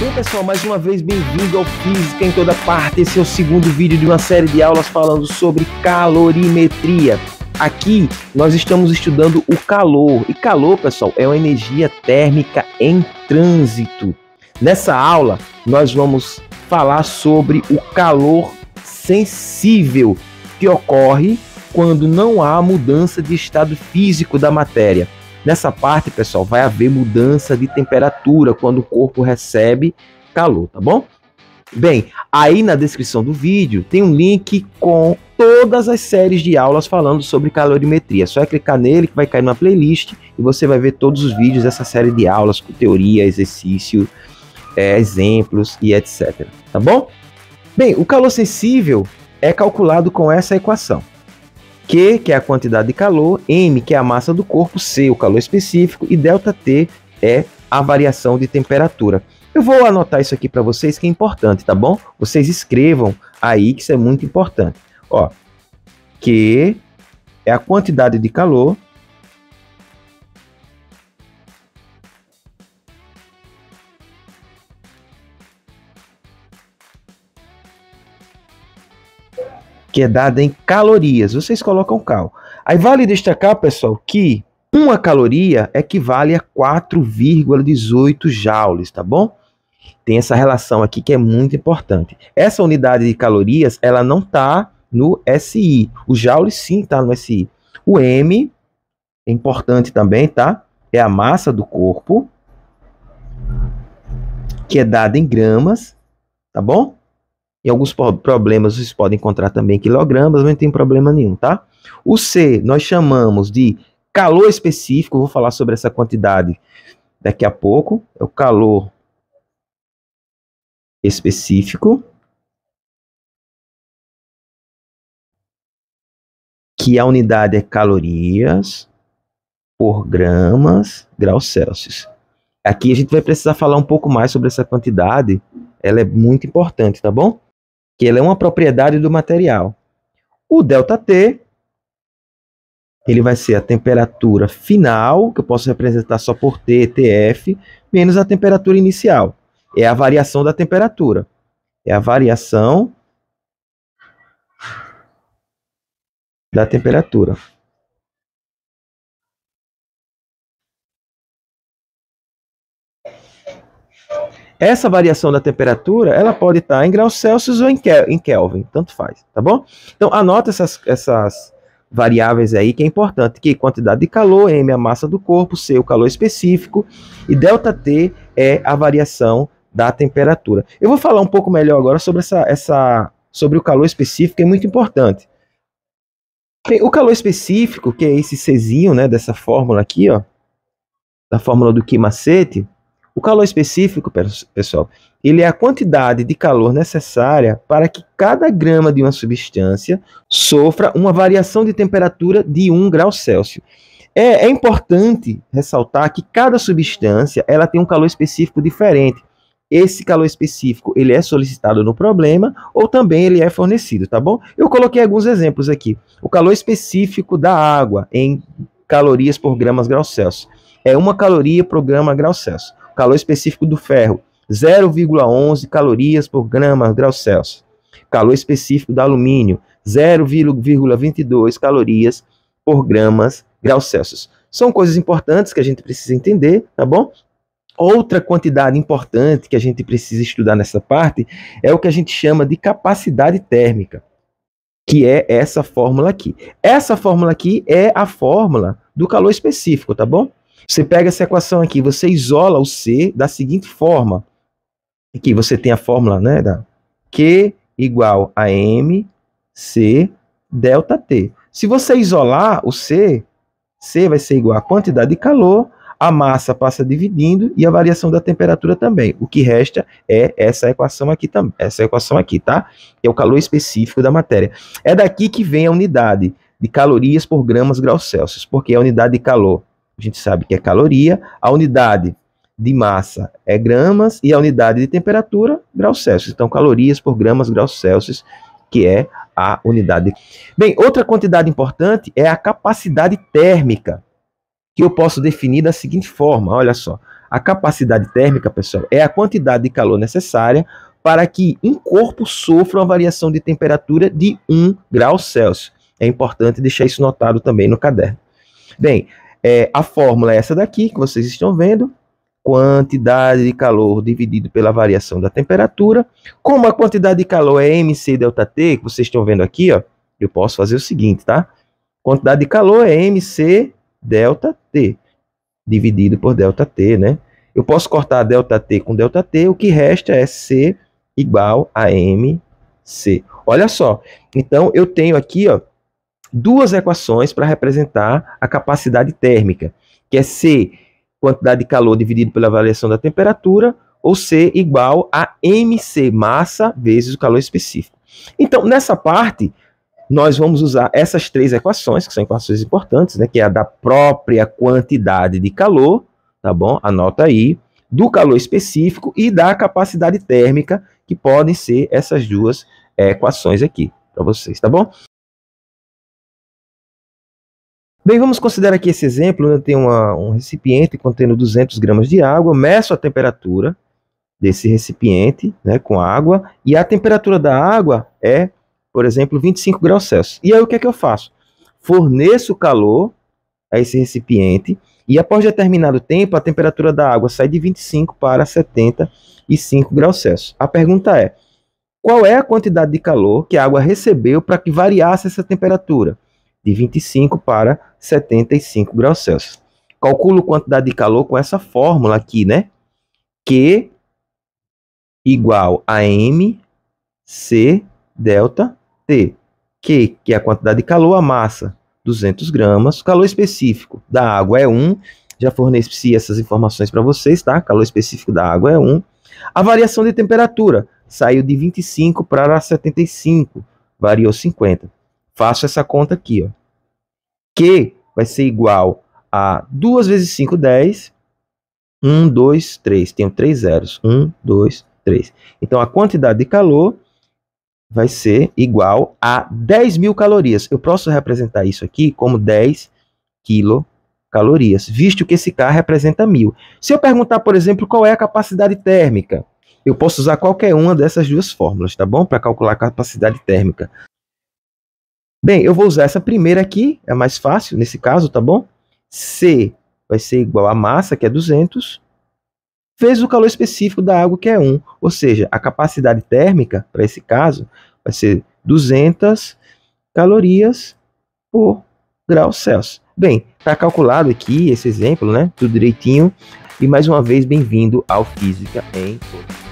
Bem, pessoal, mais uma vez bem-vindo ao Física em Toda Parte. Esse é o segundo vídeo de uma série de aulas falando sobre calorimetria. Aqui nós estamos estudando o calor. E calor, pessoal, é uma energia térmica em trânsito. Nessa aula, nós vamos falar sobre o calor sensível, que ocorre quando não há mudança de estado físico da matéria. Nessa parte, pessoal, vai haver mudança de temperatura quando o corpo recebe calor, tá bom? Bem, aí na descrição do vídeo tem um link com todas as séries de aulas falando sobre calorimetria. É só clicar nele que vai cair numa playlist e você vai ver todos os vídeos dessa série de aulas com teoria, exercício, exemplos e etc. Tá bom? Bem, o calor sensível é calculado com essa equação. Q, que é a quantidade de calor, M, que é a massa do corpo, C, o calor específico, e ΔT é a variação de temperatura. Eu vou anotar isso aqui para vocês, que é importante, tá bom? Vocês escrevam aí, que isso é muito importante. Ó, Q é a quantidade de calor, que é dada em calorias. Vocês colocam cal. Aí vale destacar, pessoal, que uma caloria equivale a 4,18 joules, tá bom? Tem essa relação aqui que é muito importante. Essa unidade de calorias, ela não está no SI. O joule sim está no SI. O M é importante também, tá? É a massa do corpo, que é dada em gramas, tá bom? Em alguns problemas vocês podem encontrar também quilogramas, mas não tem problema nenhum, tá? O C nós chamamos de calor específico, vou falar sobre essa quantidade daqui a pouco. É o calor específico, que a unidade é calorias por gramas, graus Celsius. Aqui a gente vai precisar falar um pouco mais sobre essa quantidade, ela é muito importante, tá bom? Que ela é uma propriedade do material. O ΔT, ele vai ser a temperatura final, que eu posso representar só por T, TF, menos a temperatura inicial. É a variação da temperatura. É a variação da temperatura. Essa variação da temperatura, ela pode estar em graus Celsius ou em Kelvin, tanto faz, tá bom? Então, anota essas variáveis aí que é importante, que quantidade de calor, M é a massa do corpo, C o calor específico, e ΔT é a variação da temperatura. Eu vou falar um pouco melhor agora sobre sobre o calor específico, que é muito importante. Bem, o calor específico, que é esse Czinho, né, dessa fórmula aqui, ó, da fórmula do Ki-Macete. O calor específico, pessoal, ele é a quantidade de calor necessária para que cada grama de uma substância sofra uma variação de temperatura de 1 grau Celsius. É importante ressaltar que cada substância ela tem um calor específico diferente. Esse calor específico ele é solicitado no problema ou também ele é fornecido, tá bom? Eu coloquei alguns exemplos aqui. O calor específico da água em calorias por gramas grau Celsius é 1 caloria por grama grau Celsius. Calor específico do ferro, 0,11 calorias por grama grau Celsius. Calor específico do alumínio, 0,22 calorias por gramas grau Celsius. São coisas importantes que a gente precisa entender, tá bom? Outra quantidade importante que a gente precisa estudar nessa parte é o que a gente chama de capacidade térmica, que é essa fórmula aqui. Essa fórmula aqui é a fórmula do calor específico, tá bom? Você pega essa equação aqui, você isola o C da seguinte forma. Aqui você tem a fórmula, né, da Q igual a M, C, ΔT. Se você isolar o C, C vai ser igual a quantidade de calor, a massa passa dividindo e a variação da temperatura também. O que resta é essa equação aqui, tá? Que é o calor específico da matéria. É daqui que vem a unidade de calorias por gramas graus Celsius, porque a unidade de calor a gente sabe que é caloria, a unidade de massa é gramas e a unidade de temperatura, graus Celsius. Então, calorias por gramas graus Celsius, que é a unidade. Bem, outra quantidade importante é a capacidade térmica, que eu posso definir da seguinte forma, olha só. A capacidade térmica, pessoal, é a quantidade de calor necessária para que um corpo sofra uma variação de temperatura de 1 grau Celsius. É importante deixar isso notado também no caderno. Bem, a fórmula é essa daqui que vocês estão vendo. Quantidade de calor dividido pela variação da temperatura. Como a quantidade de calor é MC ΔT, que vocês estão vendo aqui, ó, eu posso fazer o seguinte, tá? Quantidade de calor é MC ΔT, dividido por ΔT, né? Eu posso cortar ΔT com ΔT, o que resta é C igual a MC. Olha só, então eu tenho aqui, ó, duas equações para representar a capacidade térmica, que é C, quantidade de calor dividido pela variação da temperatura, ou C igual a MC, massa vezes o calor específico. Então, nessa parte, nós vamos usar essas três equações, que são equações importantes, né, que é a da própria quantidade de calor, tá bom? Anota aí, do calor específico e da capacidade térmica, que podem ser essas duas equações aqui para vocês, tá bom? Bem, vamos considerar aqui esse exemplo. Eu tenho um recipiente contendo 200 gramas de água, meço a temperatura desse recipiente, né, com água, e a temperatura da água é, por exemplo, 25 graus Celsius. E aí o que é que eu faço? Forneço calor a esse recipiente e após determinado tempo a temperatura da água sai de 25 para 75 graus Celsius. A pergunta é, qual é a quantidade de calor que a água recebeu para que variasse essa temperatura? De 25 para 75 graus Celsius. Calculo a quantidade de calor com essa fórmula aqui, né? Q igual a MC delta T. Q, que é a quantidade de calor, a massa, 200 gramas. O calor específico da água é 1. Já forneci essas informações para vocês, tá? Calor específico da água é 1. A variação de temperatura saiu de 25 para 75, variou 50. Faço essa conta aqui, ó. Q vai ser igual a 2 vezes 5, 10. 1, 2, 3. Tenho 3 zeros. 1, 2, 3. Então, a quantidade de calor vai ser igual a 10.000 calorias. Eu posso representar isso aqui como 10 quilocalorias, visto que esse K representa 1.000. Se eu perguntar, por exemplo, qual é a capacidade térmica, eu posso usar qualquer uma dessas duas fórmulas, tá bom? Para calcular a capacidade térmica. Bem, eu vou usar essa primeira aqui, é mais fácil nesse caso, tá bom? C vai ser igual a massa, que é 200, vezes o calor específico da água, que é 1. Ou seja, a capacidade térmica, para esse caso, vai ser 200 calorias por grau Celsius. Bem, está calculado aqui esse exemplo, né? Tudo direitinho. E mais uma vez, bem-vindo ao Física em Foto.